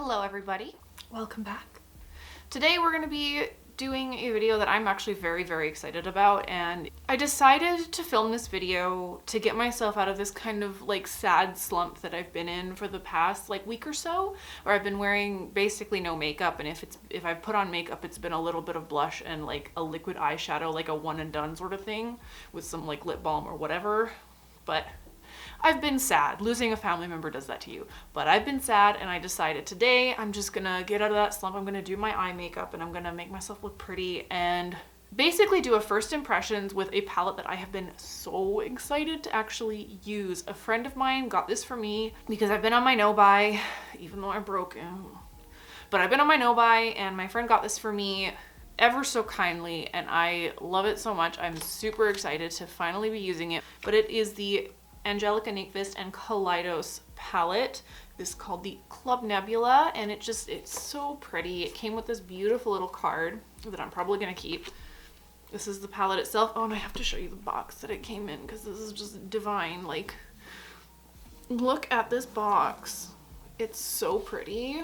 Hello everybody. Welcome back. Today we're going to be doing a video that I'm actually very excited about, and I decided to film this video to get myself out of this kind of like sad slump that I've been in for the past like week or so, where I've been wearing basically no makeup, and if I've put on makeup, it's been a little bit of blush and like a liquid eyeshadow, like a one and done sort of thing with some like lip balm or whatever. But I've been sad. Losing a family member does that to you. But I've been sad, and I decided today I'm just gonna get out of that slump. I'm gonna do my eye makeup and I'm gonna make myself look pretty and basically do a first impressions with a palette that I have been so excited to actually use. A friend of mine got this for me because I've been on my no-buy, even though I broke it. But I've been on my no-buy, and my friend got this for me ever so kindly, and I love it so much. I'm super excited to finally be using it. But it is the Angelica Nyqvist and Kaleidos palette. This is called the Club Nebula, and it's so pretty. It came with this beautiful little card that I'm probably gonna keep. This is the palette itself. Oh, and I have to show you the box that it came in because this is just divine. Like, look at this box. It's so pretty.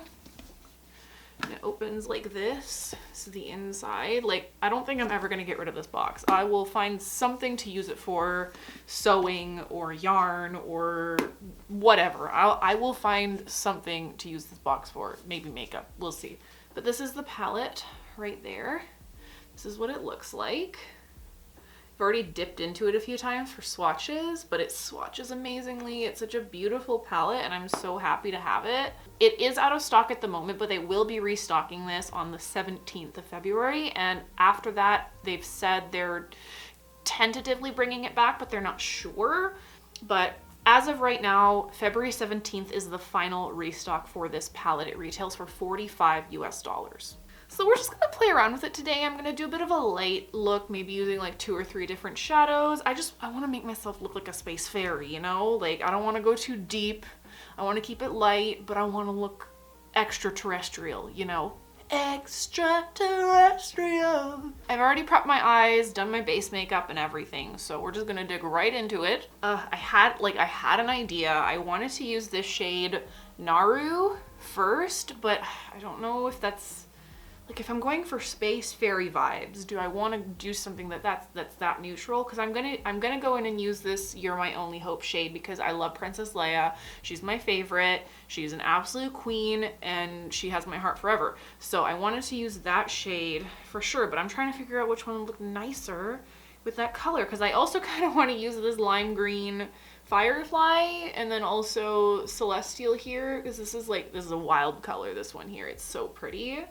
And it opens like this. This is the inside. Like, I don't think I'm ever gonna get rid of this box. I will find something to use it for, sewing or yarn or whatever. I will find something to use this box for. Maybe makeup, we'll see. But this is the palette right there. This is what it looks like. I've already dipped into it a few times for swatches, but it swatches amazingly. It's such a beautiful palette, and I'm so happy to have it. It is out of stock at the moment, but they will be restocking this on the 17th of February, and after that, they've said they're tentatively bringing it back, but they're not sure. But as of right now, February 17th is the final restock for this palette. It retails for $45 US. So we're just gonna play around with it today. I'm gonna do a bit of a light look, maybe using like 2 or 3 different shadows. I wanna make myself look like a space fairy, you know? Like, I don't wanna go too deep. I wanna keep it light, but I wanna look extraterrestrial, you know? Extraterrestrial. I've already prepped my eyes, done my base makeup and everything, so we're just gonna dig right into it. I had an idea. I wanted to use this shade Naru first, but I don't know if that's, like, if I'm going for space fairy vibes, do I want to do something that's that neutral? Because I'm gonna go in and use this You're My Only Hope shade because I love Princess Leia. She's my favorite. She's an absolute queen, and she has my heart forever. So I wanted to use that shade for sure, but I'm trying to figure out which one would look nicer with that color, because I also kind of want to use this lime green Firefly and then also Celestial here, because this is a wild color, this one here. It's so pretty.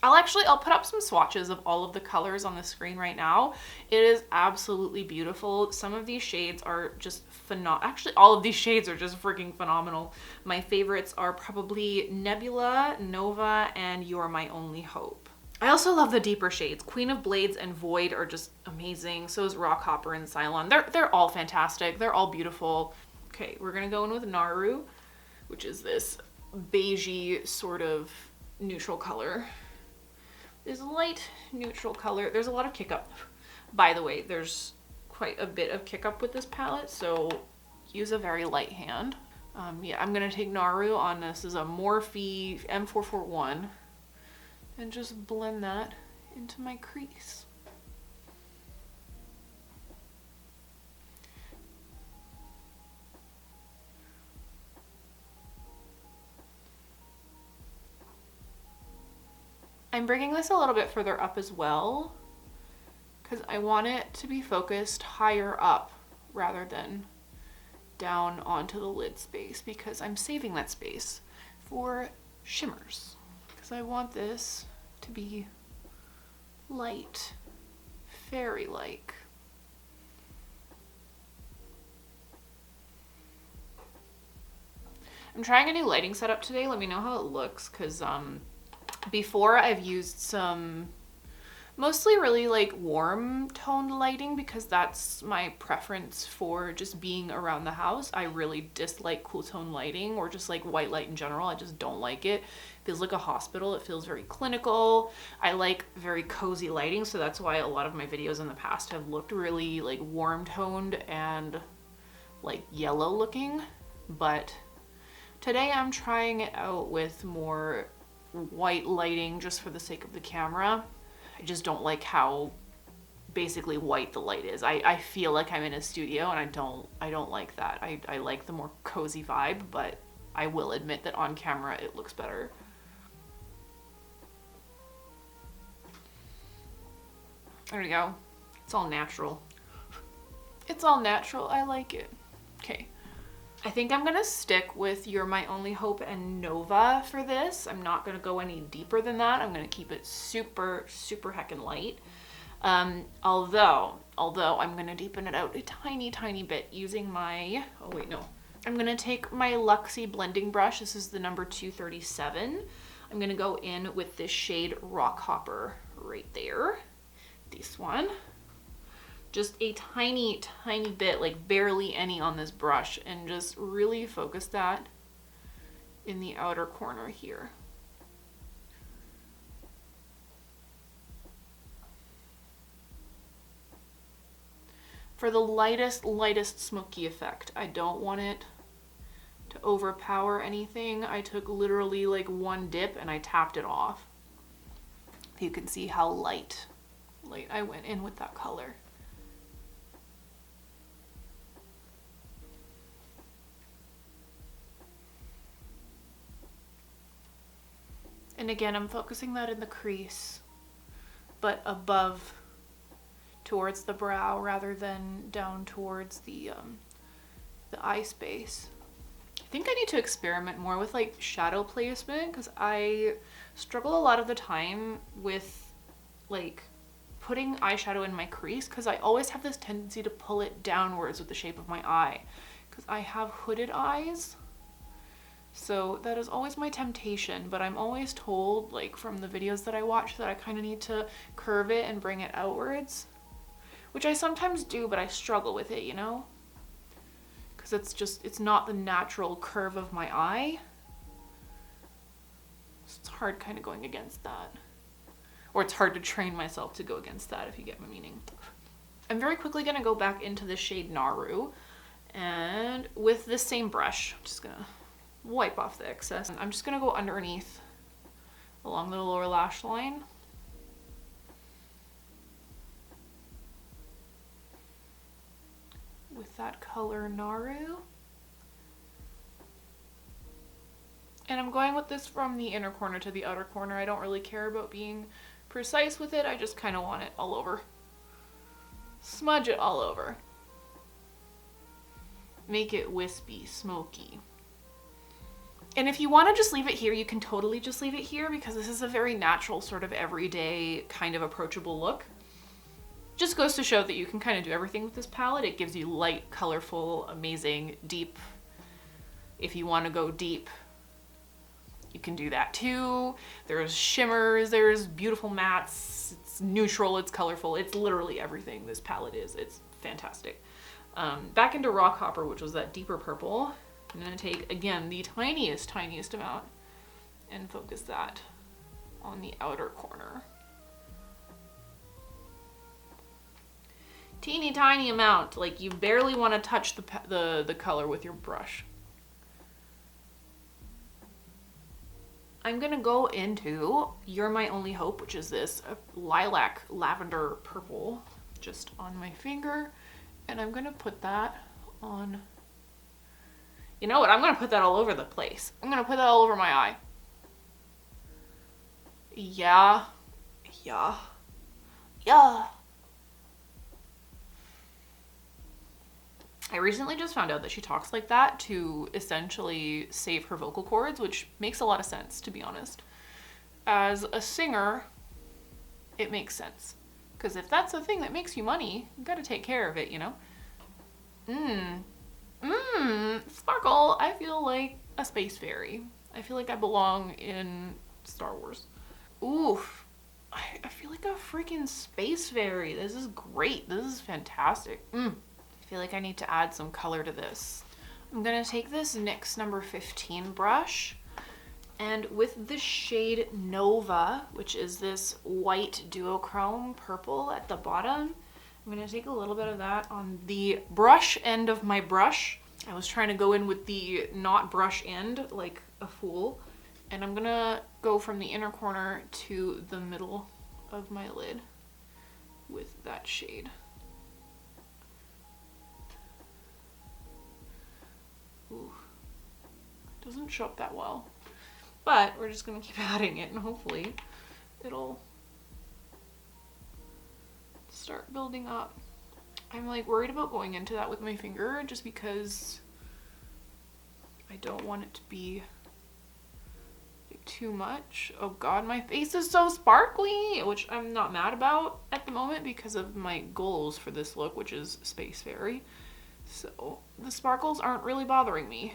I'll put up some swatches of all of the colors on the screen right now. It is absolutely beautiful. Some of these shades are just phenomenal. Actually, all of these shades are just freaking phenomenal. My favorites are probably Nebula, Nova, and You're My Only Hope. I also love the deeper shades. Queen of Blades and Void are just amazing. So is Rock Hopper and Cylon. They're all fantastic. They're all beautiful. Okay, we're gonna go in with Naru, which is this beigey sort of neutral color. This light neutral color. There's a lot of kick up. By the way, there's quite a bit of kick up with this palette, so use a very light hand. Yeah, I'm gonna take Naru on this is a Morphe M441 and just blend that into my crease. I'm bringing this a little bit further up as well because I want it to be focused higher up rather than down onto the lid space, because I'm saving that space for shimmers, because I want this to be light, fairy-like. I'm trying a new lighting setup today. Let me know how it looks, because before I've used some mostly really like warm toned lighting because that's my preference for just being around the house. I really dislike cool tone lighting or just like white light in general. I just don't like it. It feels like a hospital. It feels very clinical. I like very cozy lighting, so that's why a lot of my videos in the past have looked really like warm toned and like yellow looking. But Today I'm trying it out with more white lighting just for the sake of the camera. I just don't like how basically white the light is. I feel like I'm in a studio and I don't like that. I like the more cozy vibe, but I will admit that on camera it looks better. There we go. It's all natural. It's all natural. I like it. Okay. I think I'm gonna stick with You're My Only Hope and Nova for this. I'm not gonna go any deeper than that. I'm gonna keep it super, super heckin' light. Although I'm gonna deepen it out a tiny, tiny bit using my, oh wait, no. I'm gonna take my Luxie blending brush. This is the number 237. I'm gonna go in with this shade Rock Hopper right there. This one. Just a tiny, tiny bit, like barely any on this brush, and just really focus that in the outer corner here. For the lightest smoky effect. I don't want it to overpower anything. I took literally like one dip and I tapped it off. You can see how light I went in with that color. And again, I'm focusing that in the crease, but above towards the brow rather than down towards the eye space. I think I need to experiment more with like shadow placement, because I struggle a lot of the time with like putting eyeshadow in my crease, because I always have this tendency to pull it downwards with the shape of my eye, because I have hooded eyes. So that is always my temptation, but I'm always told, like from the videos that I watch, that I kind of need to curve it and bring it outwards, which I sometimes do, but I struggle with it, you know? Because it's not the natural curve of my eye. So it's hard kind of going against that. Or it's hard to train myself to go against that, if you get my meaning. I'm very quickly going to go back into the shade Naru, and with this same brush, I'm just going to wipe off the excess. I'm just gonna go underneath along the lower lash line. With that color Naru. And I'm going with this from the inner corner to the outer corner. I don't really care about being precise with it. I just kind of want it all over. Smudge it all over. Make it wispy, smoky. And if you want to just leave it here, you can totally just leave it here, because this is a very natural sort of everyday kind of approachable look. Just goes to show that you can kind of do everything with this palette. It gives you light, colorful, amazing, deep. If you want to go deep, you can do that too. There's shimmers, there's beautiful mattes, it's neutral, it's colorful, it's literally everything this palette is. It's fantastic. Back into Rock Hopper, which was that deeper purple. I'm gonna take, again, the tiniest amount and focus that on the outer corner. Teeny tiny amount, like you barely want to touch the color with your brush. I'm gonna go into You're My Only Hope, which is this lilac lavender purple, just on my finger, and I'm gonna put that on. You know what? I'm gonna put that all over the place. I'm gonna put that all over my eye. Yeah. I recently just found out that she talks like that to essentially save her vocal cords, which makes a lot of sense, to be honest. As a singer, it makes sense. Because if that's the thing that makes you money, you gotta take care of it, you know? Sparkle. I feel like a space fairy. I feel like I belong in Star Wars. Oof. I feel like a freaking space fairy. This is great. This is fantastic. I feel like I need to add some color to this. I'm gonna take this NYX number 15 brush, and with the shade Nova, which is this white duochrome purple at the bottom, I'm gonna take a little bit of that on the brush end of my brush. I was trying to go in with the not brush end like a fool. And I'm gonna go from the inner corner to the middle of my lid with that shade. Ooh, doesn't show up that well, but we're just gonna keep adding it and hopefully it'll start building up. I'm like worried about going into that with my finger just because I don't want it to be too much. Oh god, my face is so sparkly, which I'm not mad about at the moment because of my goals for this look, which is Space Fairy. So the sparkles aren't really bothering me.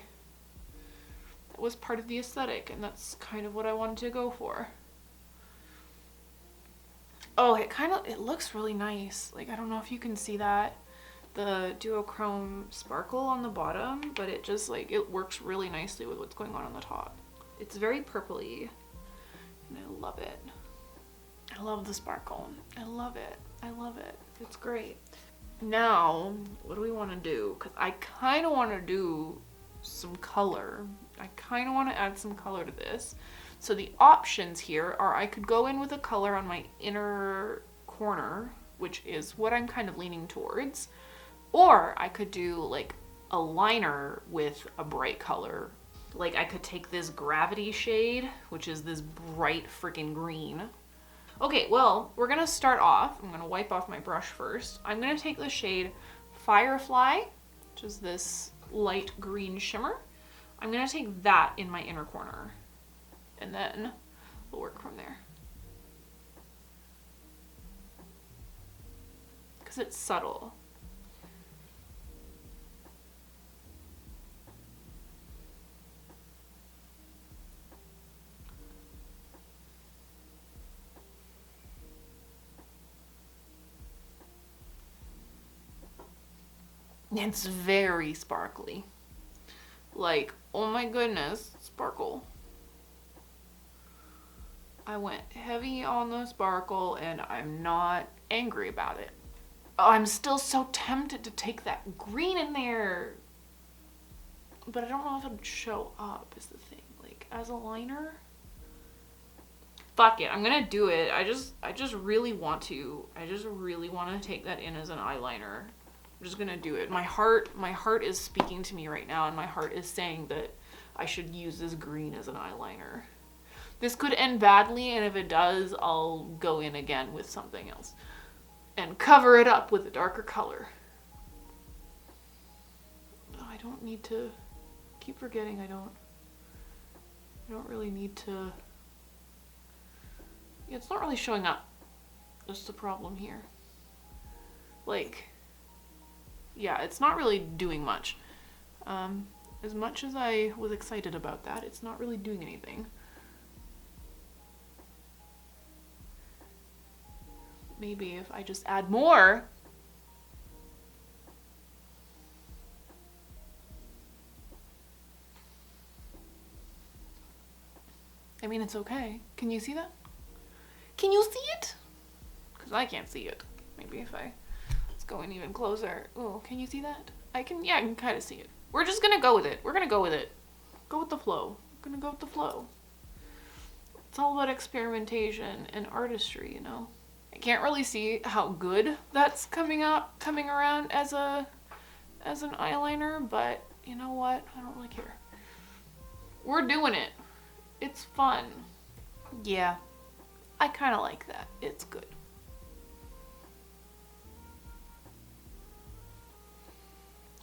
That was part of the aesthetic, and that's kind of what I wanted to go for. Oh, it looks really nice. Like, I don't know if you can see that, the duochrome sparkle on the bottom, but it just like, it works really nicely with what's going on the top. It's very purpley, and I love it. I love the sparkle. I love it. I love it. It's great. Now, what do we want to do? Because I kind of want to do some color. I kind of want to add some color to this. So the options here are I could go in with a color on my inner corner, which is what I'm kind of leaning towards, or I could do like a liner with a bright color. Like I could take this Gravity shade, which is this bright freaking green. Okay, well, we're gonna start off. I'm gonna wipe off my brush first. I'm gonna take the shade Firefly, which is this light green shimmer. I'm gonna take that in my inner corner, and then we'll work from there. Because it's subtle. It's very sparkly. Like, oh my goodness, sparkle. I went heavy on the sparkle and I'm not angry about it. Oh, I'm still so tempted to take that green in there. But I don't know if it would show up is the thing. Like, as a liner? Fuck it, I'm gonna do it. I just really want to. I just really want to take that in as an eyeliner. I'm just gonna do it. My heart is speaking to me right now, and my heart is saying that I should use this green as an eyeliner. This could end badly, and if it does, I'll go in again with something else and cover it up with a darker color. Oh, I don't need to keep forgetting I don't really need to. Yeah, it's not really showing up. That's the problem here. Like, yeah, it's not really doing much. As much as I was excited about that, it's not really doing anything. Maybe if I just add more. I mean, it's okay. Can you see that? Can you see it? Because I can't see it. Maybe if I... Let's go in even closer. Oh, can you see that? I can kind of see it. We're just gonna go with it. We're gonna go with it. Go with the flow. We're gonna go with the flow. It's all about experimentation and artistry, you know? I can't really see how good that's coming around as an eyeliner, but you know what? I don't really care. We're doing it. It's fun. Yeah. I kind of like that. It's good.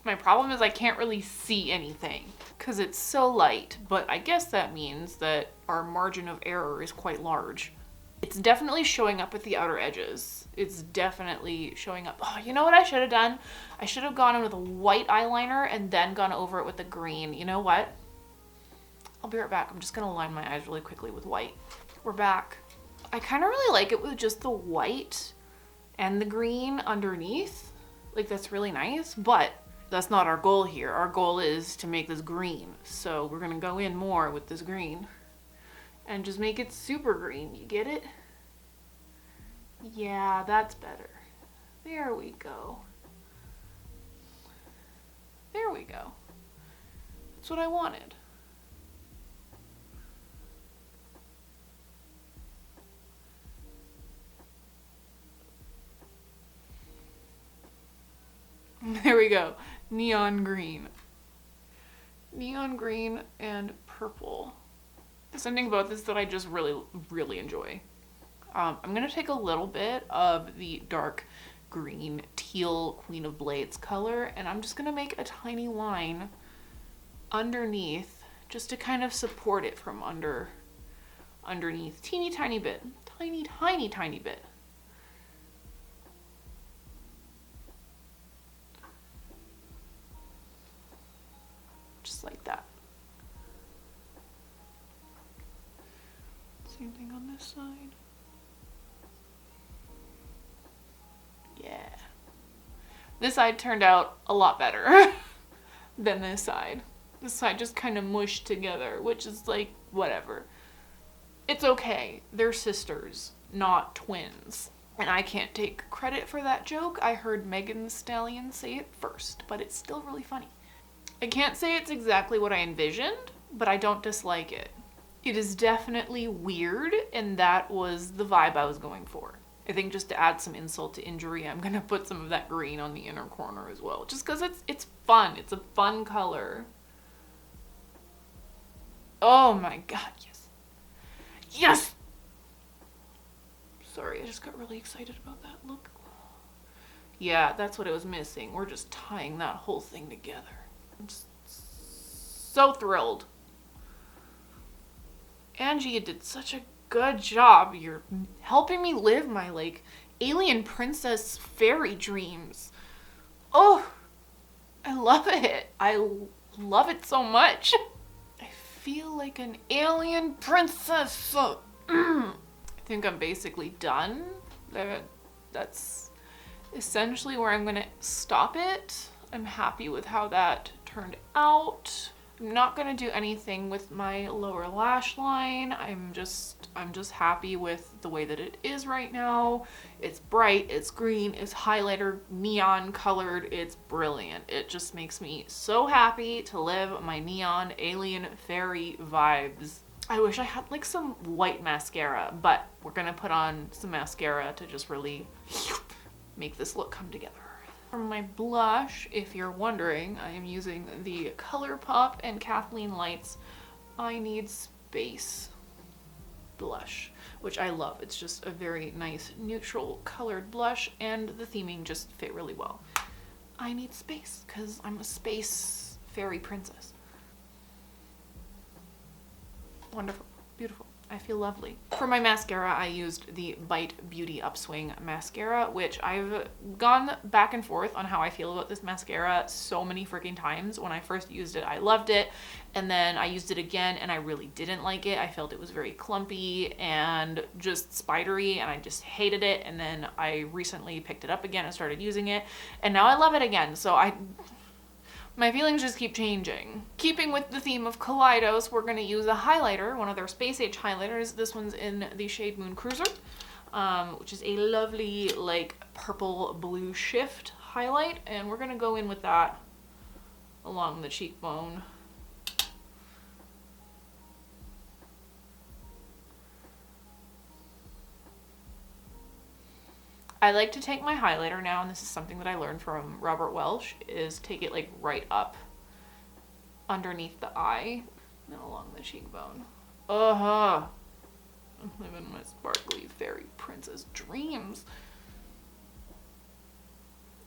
My problem is I can't really see anything because it's so light, but I guess that means that our margin of error is quite large. It's definitely showing up at the outer edges. It's definitely showing up. Oh, you know what I should have done? I should have gone in with a white eyeliner and then gone over it with the green. You know what? I'll be right back. I'm just gonna line my eyes really quickly with white. We're back. I kind of really like it with just the white and the green underneath. Like, that's really nice, but that's not our goal here. Our goal is to make this green. So we're gonna go in more with this green and just make it super green. You get it? Yeah, that's better. There we go. There we go. That's what I wanted. There we go. Neon green. Neon green and purple. There's something about this that I just really enjoy. I'm gonna take a little bit of the dark green teal Queen of Blades color, and I'm just gonna make a tiny line underneath just to kind of support it from underneath. Teeny tiny bit. Tiny bit. Just like that. Same thing on this side. Yeah. This side turned out a lot better than this side. This side just kind of mushed together, which is like, whatever. It's okay. They're sisters, not twins. And I can't take credit for that joke. I heard Megan Thee Stallion say it first, but it's still really funny. I can't say it's exactly what I envisioned, but I don't dislike it. It is definitely weird, and that was the vibe I was going for. I think just to add some insult to injury, I'm gonna put some of that green on the inner corner as well, just because it's fun. It's a fun color. Oh my god, yes. Yes! Sorry, I just got really excited about that look. Yeah, that's what it was missing. We're just tying that whole thing together. I'm just so thrilled. Angie, you did such a good job. You're helping me live my, like, alien princess fairy dreams. Oh, I love it. I love it so much. I feel like an alien princess. I think I'm basically done. That's essentially where I'm gonna stop it. I'm happy with how that turned out. I'm not gonna do anything with my lower lash line. I'm just happy with the way that it is right now. It's bright, it's green, it's highlighter, neon colored, it's brilliant. It just makes me so happy to live my neon alien fairy vibes. I wish I had like some white mascara, but we're gonna put on some mascara to just really make this look come together. For my blush, if you're wondering, I am using the ColourPop and Kathleen Lights I Need Space blush, which I love. It's just a very nice neutral colored blush, and the theming just fit really well. I need space because I'm a space fairy princess. Wonderful, beautiful. I feel lovely. For my mascara, I used the Bite Beauty Upswing mascara, which I've gone back and forth on how I feel about this mascara so many freaking times. When I first used it, I loved it. And then I used it again and I really didn't like it. I felt it was very clumpy and just spidery and I just hated it. And then I recently picked it up again and started using it. And now I love it again. So my feelings just keep changing. Keeping with the theme of Kaleidos, we're gonna use a highlighter, one of their Space Age highlighters. This one's in the shade Moon Cruiser, which is a lovely like purple blue shift highlight. And we're gonna go in with that along the cheekbone. I like to take my highlighter now, and this is something that I learned from Robert Welsh, is take it like right up underneath the eye and then along the cheekbone. I'm living my sparkly fairy princess dreams.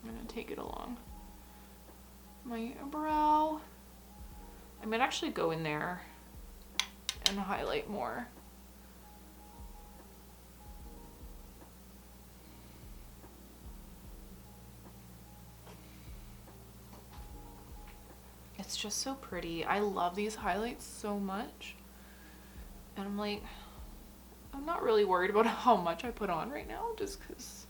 I'm gonna take it along my brow. I might actually go in there and highlight more. It's just so pretty. I love these highlights so much. And I'm like, I'm not really worried about how much I put on right now, just because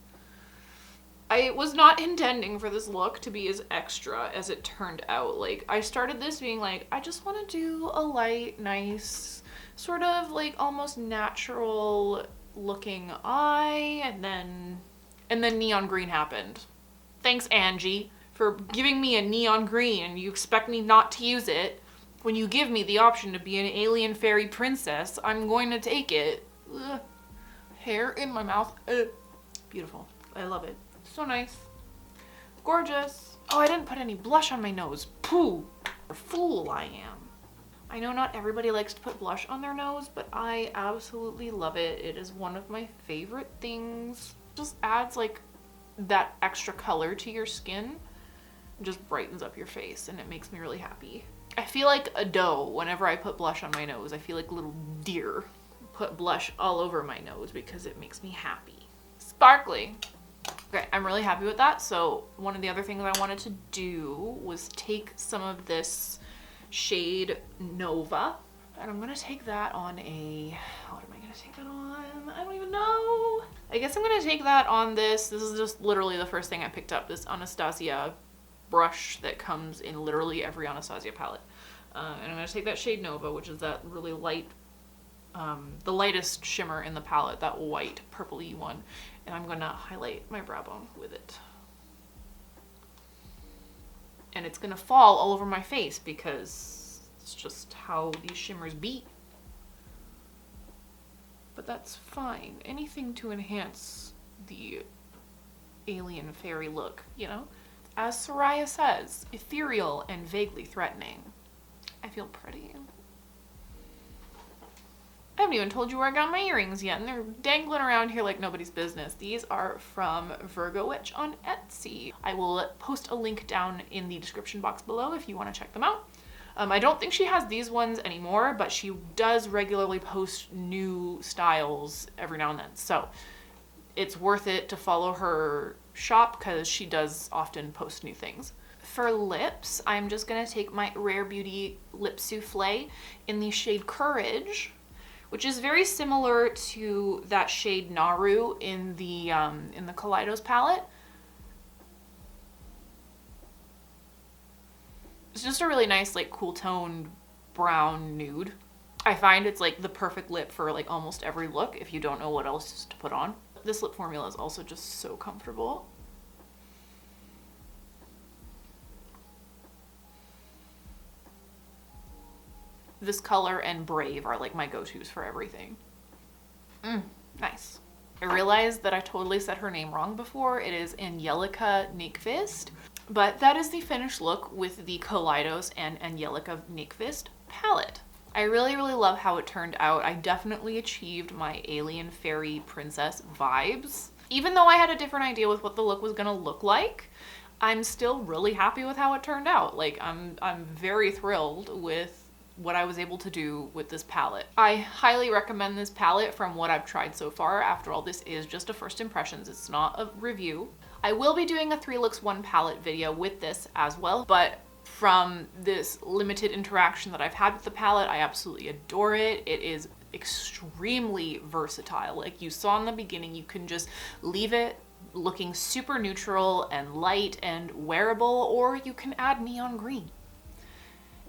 I was not intending for this look to be as extra as it turned out. Like, I started this being like, I just want to do a light, nice, sort of like almost natural looking eye, and then neon green happened. Thanks, Angie, for giving me a neon green and you expect me not to use it. When you give me the option to be an alien fairy princess, I'm going to take it. Ugh. Hair in my mouth. Ugh. Beautiful. I love it. So nice. Gorgeous. Oh, I didn't put any blush on my nose. Pooh. What a fool I am. I know not everybody likes to put blush on their nose, but I absolutely love it. It is one of my favorite things. Just adds like that extra color to your skin. It just brightens up your face and it makes me really happy. I feel like a doe whenever I put blush on my nose. I feel like a little deer. Put blush all over my nose because it makes me happy. Sparkly. Okay, I'm really happy with that. So one of the other things I wanted to do was take some of this shade Nova, and I'm gonna take that on a, what am I gonna take that on? I don't even know. I guess I'm gonna take that on this. This is just literally the first thing I picked up, this Anastasia brush that comes in literally every Anastasia palette. And I'm gonna take that shade Nova, which is that really light, the lightest shimmer in the palette, that white purpley one, and I'm gonna highlight my brow bone with it. And it's gonna fall all over my face because it's just how these shimmers be. But that's fine. Anything to enhance the alien fairy look, you know? As Soraya says, ethereal and vaguely threatening. I feel pretty. I haven't even told you where I got my earrings yet, and they're dangling around here like nobody's business. These are from VIRGO VVITCH on Etsy. I will post a link down in the description box below if you want to check them out. I don't think she has these ones anymore, but she does regularly post new styles every now and then. So it's worth it to follow her shop because she does often post new things. For lips, I'm just going to take my Rare Beauty Lip Souffle in the shade Courage, which is very similar to that shade Naru in the Kaleidos palette. It's just a really nice, like, cool toned brown nude. I find it's like the perfect lip for like almost every look if you don't know what else to put on. This lip formula is also just so comfortable. This color and Brave are like my go-tos for everything. Nice. I realized that I totally said her name wrong before. It is Angelica Nyqvist, but that is the finished look with the Kaleidos and Angelica Nyqvist palette. I really, really love how it turned out. I definitely achieved my alien fairy princess vibes. Even though I had a different idea with what the look was gonna look like, I'm still really happy with how it turned out. Like, I'm very thrilled with what I was able to do with this palette. I highly recommend this palette from what I've tried so far. After all, this is just a first impressions. It's not a review. I will be doing a 3 looks 1 palette video with this as well, but from this limited interaction that I've had with the palette, I absolutely adore it. It is extremely versatile. Like you saw in the beginning, you can just leave it looking super neutral and light and wearable, or you can add neon green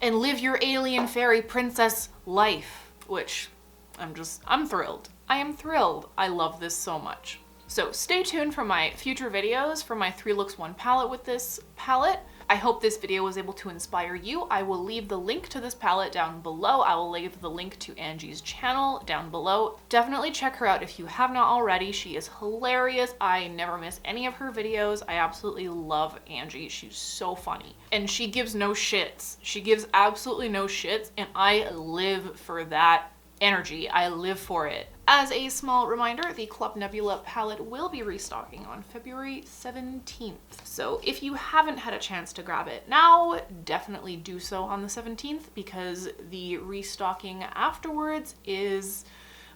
and live your alien fairy princess life, which I'm thrilled. I am thrilled. I love this so much. So stay tuned for my future videos for my 3 looks 1 palette with this palette. I hope this video was able to inspire you. I will leave the link to this palette down below. I will leave the link to Angie's channel down below. Definitely check her out if you have not already. She is hilarious. I never miss any of her videos. I absolutely love Angie. She's so funny. And she gives no shits. She gives absolutely no shits, and I live for that energy. I live for it. As a small reminder, the Club Nebula palette will be restocking on February 17th. So if you haven't had a chance to grab it now, definitely do so on the 17th because the restocking afterwards is,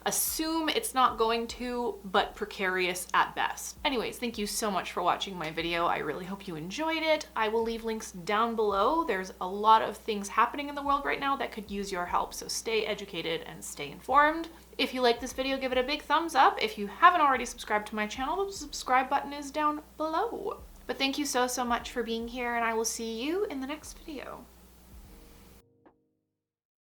assume it's not going to, but precarious at best. Anyways, thank you so much for watching my video. I really hope you enjoyed it. I will leave links down below. There's a lot of things happening in the world right now that could use your help, so stay educated and stay informed. If you like this video, give it a big thumbs up. If you haven't already subscribed to my channel, the subscribe button is down below. But thank you so much for being here, and I will see you in the next video.